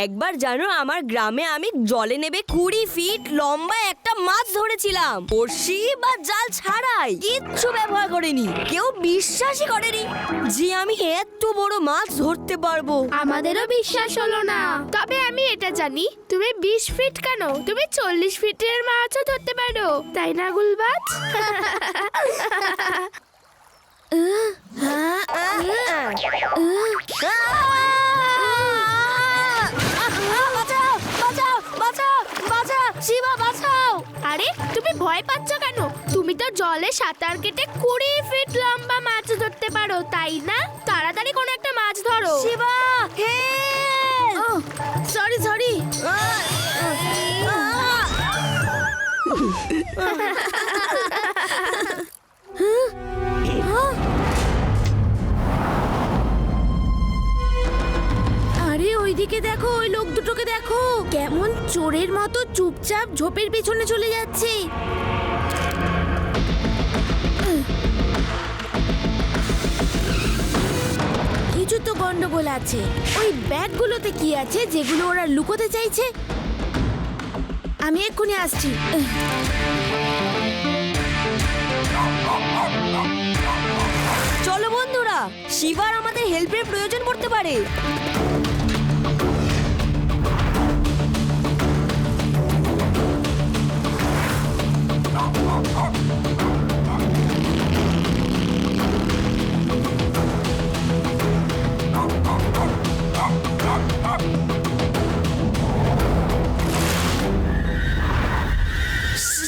একবার জানো আমার গ্রামে আমি জলে নেবে 20 ফিট লম্বা একটা মাছ ধরেছিলাম, বড়শি বা জাল ছাড়াই, কিচ্ছু ব্যবহার করিনি। কেউ বিশ্বাসই করেনি যে আমি এত বড় মাছ ধরতে পারবো। আমাদেরও বিশ্বাস হলো না। তবে আমি এটা জানি, তুমি 20 ফিট কেন, তুমি 40 ফিটের মাছও ধরতে পারো, তাই না গুলবাজ? আরে তুমি ভয় পাচ্ছ কেন? তুমি তো জলে সাঁতার কেটে 20 ফিট লম্বা মাছ ধরতে পারো, তাই না? তাড়াতাড়ি কোনো একটা মাছ ধরো। Shiva, sorry sorry. আরে ওইদিকে দেখো, ওই লোক দুটোকে দেখো, কেমন চোরের মতো চুপচাপ ঝোপের পেছনে চলে যাচ্ছে। কিছু তো গন্ডগোল আছে। ওই ব্যাগগুলোতে কি আছে যেগুলো ওরা লুকোতে চাইছে? আমি এক্ষুনি আসছি। চলো বন্ধুরা, শিবার আমাদের হেল্পের প্রয়োজন পড়তে পারে।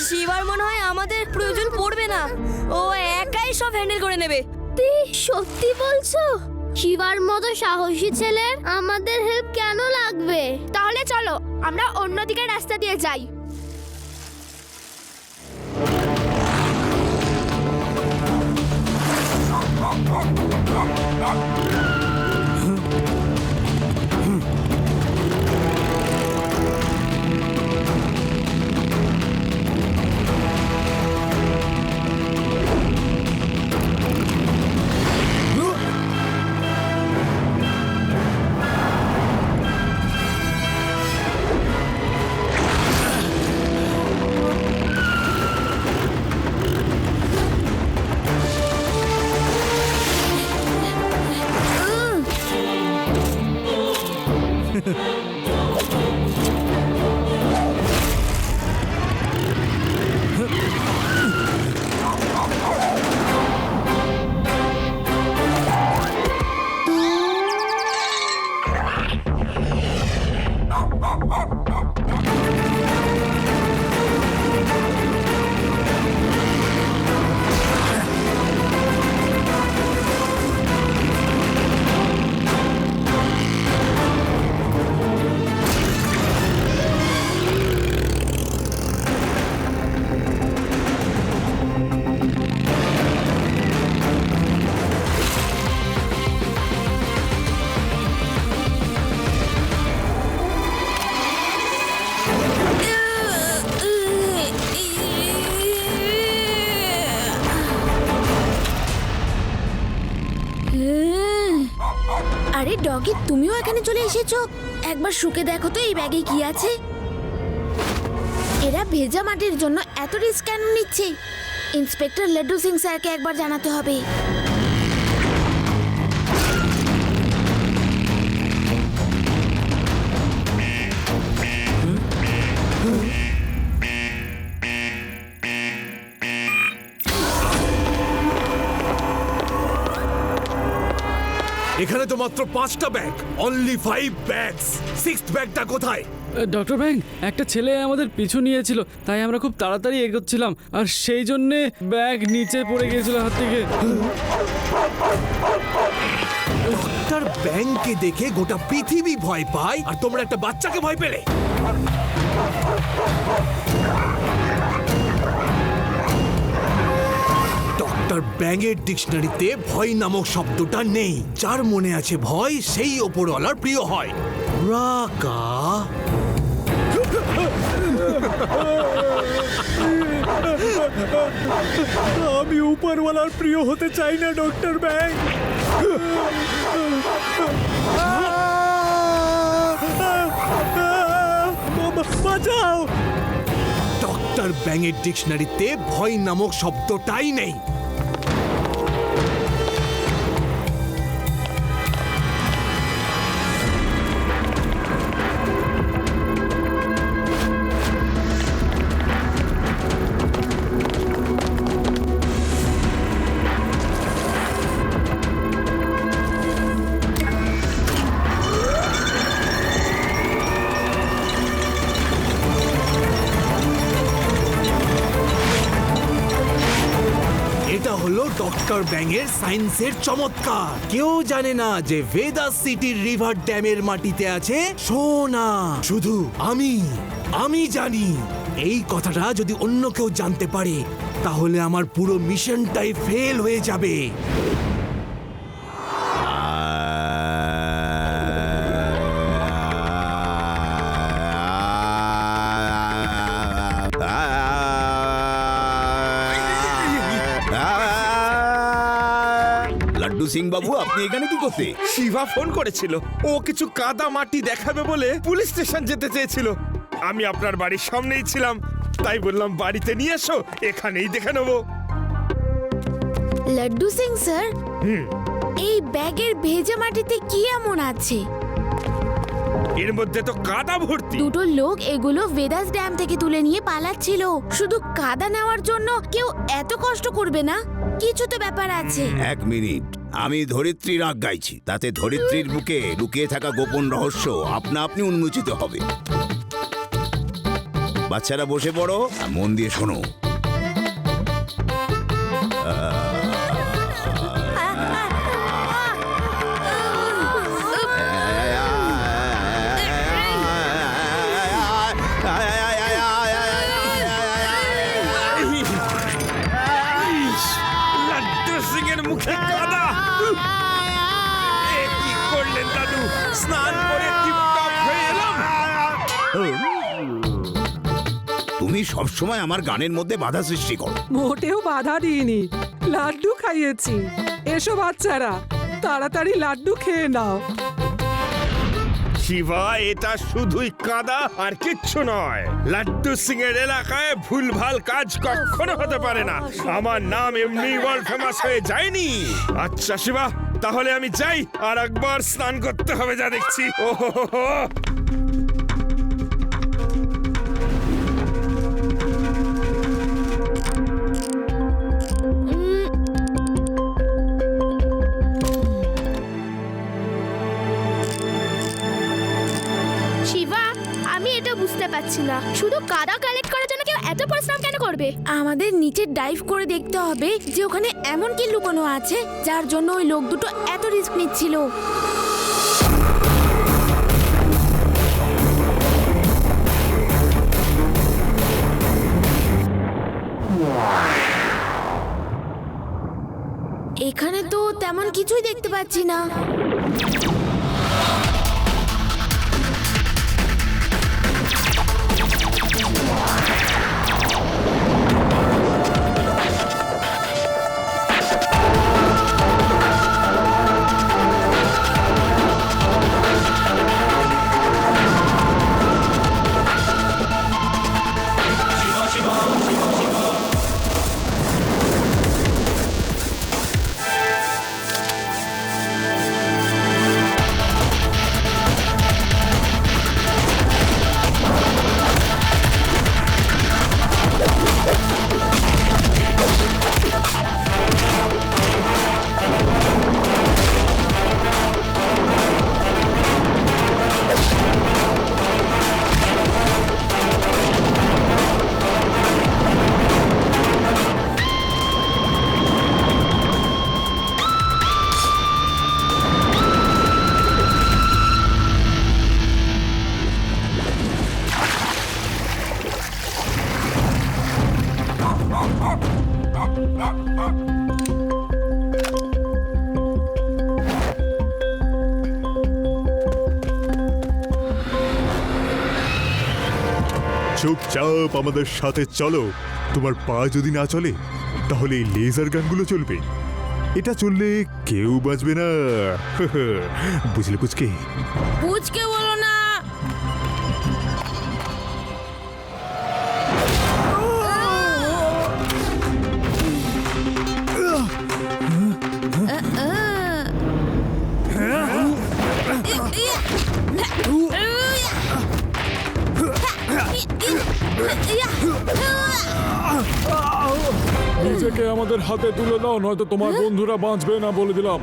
শিবার মনে হয় আমাদের প্রয়োজন পড়বে না, ও একাই সব হ্যান্ডেল করে নেবে। তুই সত্যি বলছো? শিবার মতো সাহসী ছেলের আমাদের হেল্প কেন লাগবে? তাহলে চলো আমরা অন্যদিকে রাস্তা দিয়ে যাই। আরে ডগি, তুমিও এখানে চলে এসেছো? একবার শুকে দেখো তো এই ব্যাগে কি আছে। এরা ভেজা মাটির জন্য এত রিস্ক কেন নিচ্ছে? ইন্সপেক্টর লাড্ডু সিং স্যারকে একবার জানাতে হবে। এখানে তো মাত্র 5টা ব্যাগ, অনলি 5 ব্যাগস। 6th ব্যাগটা কোথায়? ডক্টর ব্যাং, একটা ছেলে আমাদের পিছু নিয়েছিল, তাই আমরা খুব তাড়াতাড়ি এগোচ্ছিলাম, আর সেই জন্যে ব্যাগ নিচে পড়ে গিয়েছিল হাত থেকে। ডক্টর ব্যাংকে দেখে গোটা পৃথিবী ভয় পায়, আর তোমরা একটা বাচ্চাকে ভয় পেলে? ডক্টর ব্যাঙের ডিকশনারিতে ভয় নামক শব্দটা নেই। যার মনে আছে ভয়, সেই ওপরওয়ালার প্রিয় হয়। রাকা আমি উপরওয়ালার প্রিয় হতে চাই না ডক্টর ব্যাং। বাঁচাও। ডক্টর ব্যাঙের ডিকশনারিতে ভয় নামক শব্দটাই নেই। এটা হলো ডক্টর ব্যাঙের সায়েন্সের চমৎকার। কেউ জানে না যে ভেদাস সিটির রিভার ড্যামের মাটিতে আছে সোনা। শুধু আমি জানি। এই কথাটা যদি অন্য কেউ জানতে পারে তাহলে আমার পুরো মিশনটাই ফেল হয়ে যাবে। লাড্ডু সিং বাবু, আপনি এখানে কি করতে? শিবা ফোন করেছিল, ও কিছু কাদা মাটি দেখাবে বলে পুলিশ স্টেশন যেতে চেয়েছিল। আমি আপনার বাড়ির সামনেই ছিলাম, তাই বললাম বাড়িতে নিয়ে এসো, এখানেই দেখে নেবো। লাড্ডু সিং স্যার, এই ব্যাগের ভেজা মাটিতে কি এমন আছে? এর মধ্যে তো কাদা ভর্তি। দুটো লোক এগুলো ভেদাস ড্যাম থেকে তুলে নিয়ে পালাচ্ছিল। শুধু কাদা নেওয়ার জন্য কেউ এত কষ্ট করবে না? কিছু তো ব্যাপার আছে। এক মিনিট, আমি ধরিত্রী রাগ গাইছি, তাতে ধরিত্রীর বুকে লুকিয়ে থাকা গোপন রহস্য আপনা আপনি উন্মোচিত হবে। বাচ্চারা বসে পড়ো, আর মন দিয়ে শোনো। লাড্ডু সিং এর মুখে কাদা। এ কি করলেন দাদু? স্নান করে টিপটপ হয়ে এলাম। তুমি সবসময় আমার গানের মধ্যে বাধা সৃষ্টি করো। মোটেও বাধা দিইনি, লাড্ডু খাইয়েছি। এসো বাচ্চারা, তাড়াতাড়ি লাড্ডু খেয়ে নাও। শিবা, এটা শুধুই কাদা আর কিচ্ছু নয়। লাড্ডু সিং এর এলাকায় ভুলভাল কাজ কখনো হতে পারে না। আমার নাম এমনি ওয়ার্ল্ড ফেমাস হয়ে যায়নি। আচ্ছা শিবা, তাহলে আমি যাই, আর একবার স্নান করতে হবে যা দেখছি। ওহো, শিবা, আমি এটা বুঝতে পারছি না, শুধু কাদা কালেক্ট করার জন্য কেউ এত পরিশ্রম কেন করবে? আমাদের নিচে ডাইভ করে দেখতে হবে যে ওখানে এমন কি লুকানো আছে যার জন্য ওই লোক দুটো এত রিস্ক নিচ্ছিল। এখানে তো তেমন কিছুই দেখতে পাচ্ছি না। চুপচাপ আমাদের সাথে চলো। তোমার পা যদি না চলে তাহলে এই লেজার গানগুলো চলবে। এটা চললে কেউ বাঁচবে না। বুঝলে পুচকে? পুচকে বলো না। নিজেকে আমাদের হাতে তুলে দাও, নয়তো তোমার বন্ধুরা বাঁচবে না, বলে দিলাম।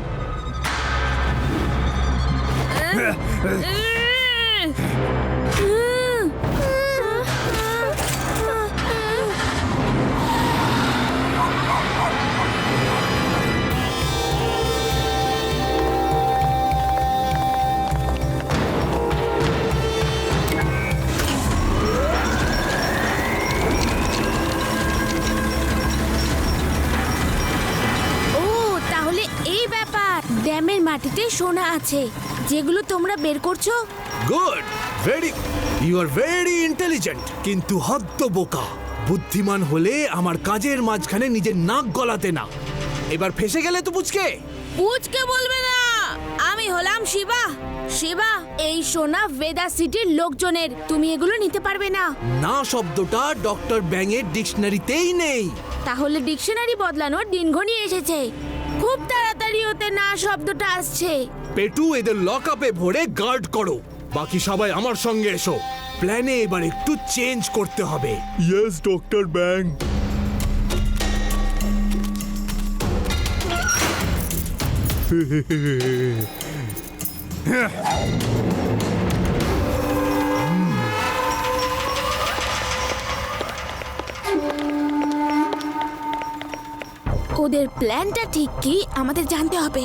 ও তাহলে এই ব্যাপার, ড্যামের মাটিতে সোনা আছে যেগুলো তোমরা বের করছো। Good, you are very intelligent, কিন্তু হদ্দ বোকা। বুদ্ধিমান হলে আমার কাজের মাঝখানে নিজের নাক গলাতে না। এবার ফেসে গেলে তো পুচকে। পুচকে বলবে না, আমি হলাম শিবা। শিবা, এই সোনা ভেদা সিটির লোকজনের, তুমি এগুলো নিতে পারবে না। না শব্দটা ডক্টর ব্যাঙের ডিকশনারিতেই নেই। তাহলে ডিকশনারি বদলানোর দিন ঘনিয়ে এসেছে। খুব তাড়াতাড়ি ওতে না শব্দটা আসছে। পেটু, এদের লক আপে ভরে গার্ড করো। বাকি সবাই আমার সঙ্গে এসো। প্ল্যানে এবার একটু চেঞ্জ করতে হবে। ইয়েস ডক্টর ব্যাং। ওদের প্ল্যানটা ঠিক কি আমাদের জানতে হবে।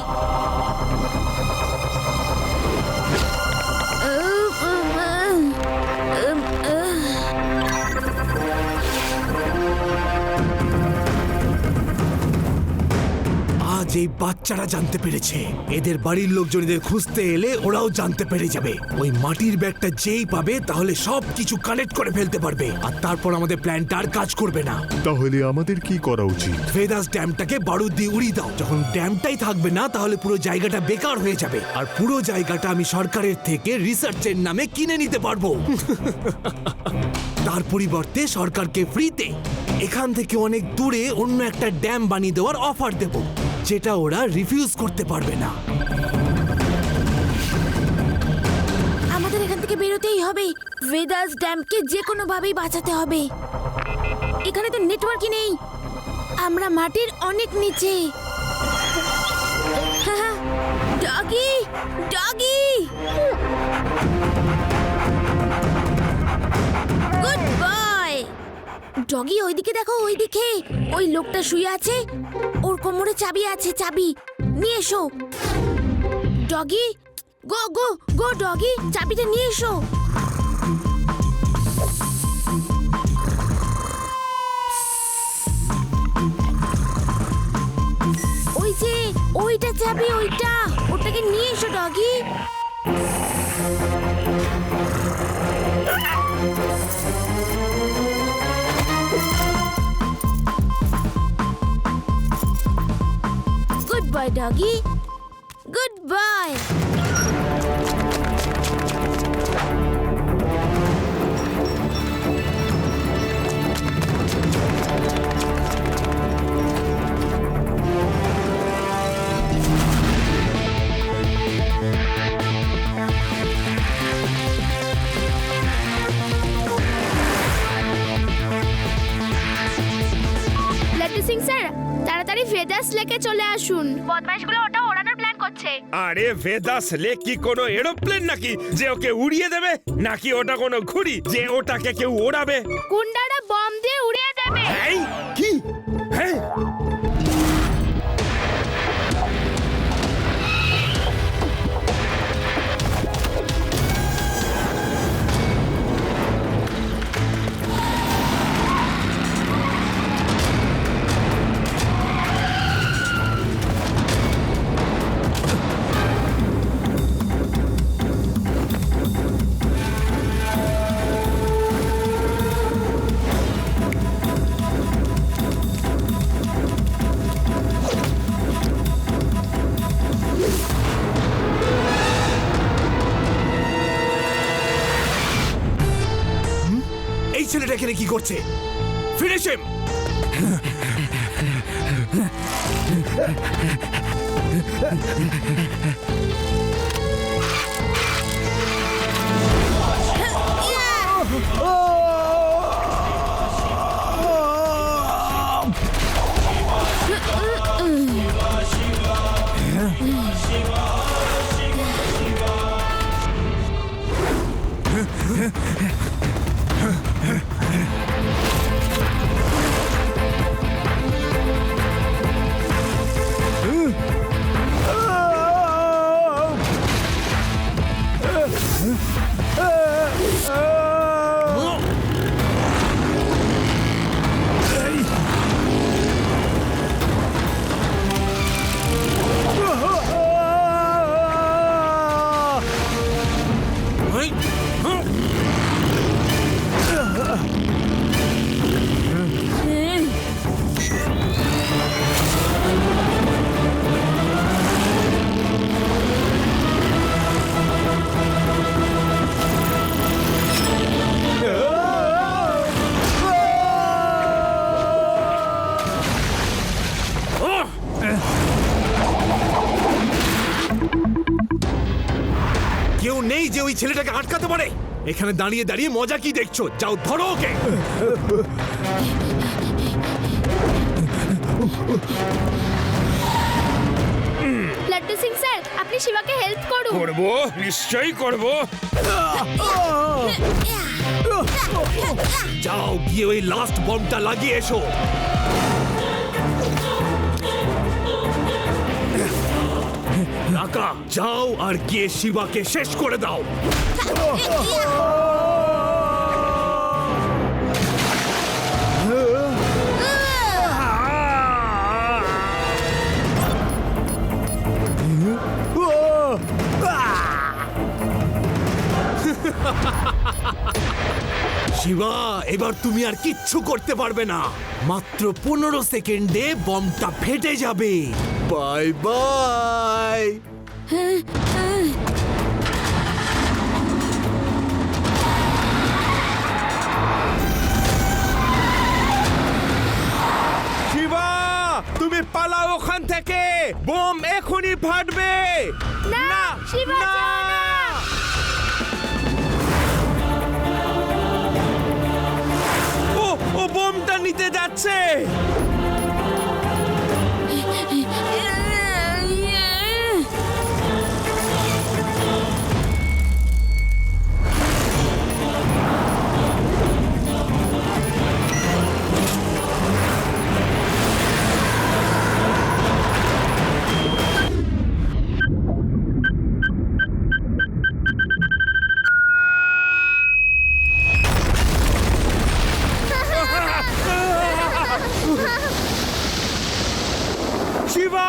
আজ এই বাচ্চারা জানতে পেরেছে। এদের বাড়ির লোকজন এদের খুঁজতে এলে ওরাও জানতে পেরে যাবে। ওই মাটির ব্যাগটা যেই পাবে তাহলে সব কিছু কানেক্ট করে ফেলতে পারবে, আর তারপর আমাদের প্ল্যানটা আর কাজ করবে না। তাহলে আমাদের কি করা উচিত? ভেদাস ড্যামটাকে বারুদ দিয়ে উড়িয়ে দাও। যখন ড্যামটাই থাকবে না তাহলে পুরো জায়গাটা বেকার হয়ে যাবে, আর পুরো জায়গাটা আমি সরকারের থেকে রিসার্চের নামে কিনে নিতে পারবো। তার পরিবর্তে সরকারকে ফ্রিতে এখান থেকে অনেক দূরে অন্য একটা ড্যাম বানিয়ে দেওয়ার অফার দেব, যেটা ওরা রিফিউজ করতে পারবে না। আমাদের এখান থেকে বেরোতেই হবে। ভেদাস ড্যামকে যে কোনো ভাবেই বাঁচাতে হবে। এখানে তো নেটওয়ার্কই নেই, আমরা মাটির অনেক নিচে। Doggy, doggy, good boy. Doggy, ওইদিকে দেখো, ওইদিকে ওই লোকটা শুয়ে আছে, ওর কোমরে চাবি আছে, চাবি নিয়ে এসো। ডগি, গো গো গো, ডগি চাবিটা নিয়ে এসো। ওই যে ওইটা চাবি, ওইটা, ওটাকে নিয়ে এসো doggy. Good boy doggy, good boy. Laddu Singh sir, তাড়াতাড়ি ভেদাস লেকে চলে আসুন। বদমাইশগুলো ওটা ওড়ানোর প্ল্যান করছে। আরে ভেদাস লেক কি কোনো এরোপ্লেন নাকি যে ওকে উড়িয়ে দেবে? নাকি ওটা কোনো ঘুড়ি যে ওটাকে কেউ ওড়াবে? গুন্ডারা বম দিয়ে উড়িয়ে দেবে। এই কি? হ্যাঁ, এই ছেলেটা এখানে কি করছে? ফিনিশ হিম! কেউ নেই যে ওই ছেলেটাকে আটকাতে পারে। এখানে দাঁড়িয়ে দাঁড়িয়ে মজা কি দেখছো? যাও ধরো ওকে। লাড্ডু সিং স্যার, আপনি শিবাকে হেল্প করুন। করব, নিশ্চয়ই করব। যাও গিয়ে ওই লাস্ট বমটা লাগিয়ে এসো। রাকা, যাও আর গিয়ে শিবাকে শেষ করে দাও। শিবা, এবার তুমি আর কিচ্ছু করতে পারবে না। মাত্র 15 সেকেন্ডে বমটা ফেটে যাবে। Bye bye. শিবা, তুমি পালাও ওখান থেকে, বোম এখনই ফাটবে। না, শিবা যাও না। ও বোমটা নিতে যাচ্ছে। শিবা,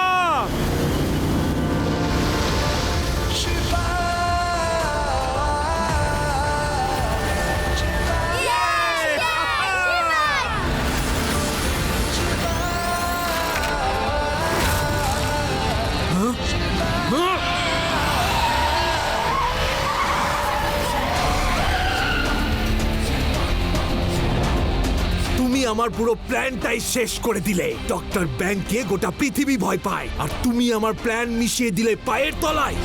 তুমি আমার পুরো প্ল্যানটাই শেষ করে দিলে। ডক্টর ব্যাংকে গোটা পৃথিবী ভয় পায়, আর তুমি আমার প্ল্যান মিশিয়ে দিলে পায়ের তলায়।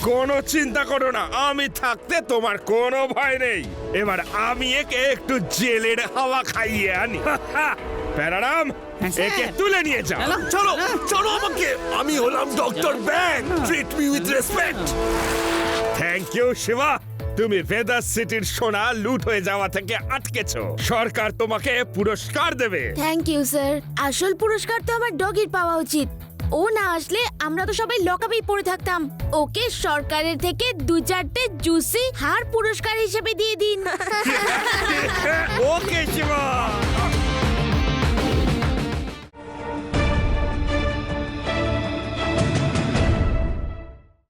কোনো চিন্তা করো না, আমি থাকতে তোমার কোনো ভয় নেই। এবার আমি একে একটু জেলের হাওয়া খাইয়ে আনি। প্যারারাম, একে তুলে নিয়ে যাও। চলো চলো আমাকে। আমি হলাম doctor Bang. Treat me with respect. Thank you Shiva. তুমি ভেদাস সিটির সোনা লুট হয়ে যাওয়া থেকে আটকেছো। সরকার তোমাকে পুরস্কার দেবে। Thank you sir. আসল পুরস্কার তো আমার ডগির পাওয়া উচিত। ও না আসলে আমরা তো সবাই লকআপেই পড়ে থাকতাম। ওকে সরকারের থেকে 2-4টে জুসি হার পুরস্কার হিসেবে দিয়ে দিন। ওকে শিবা।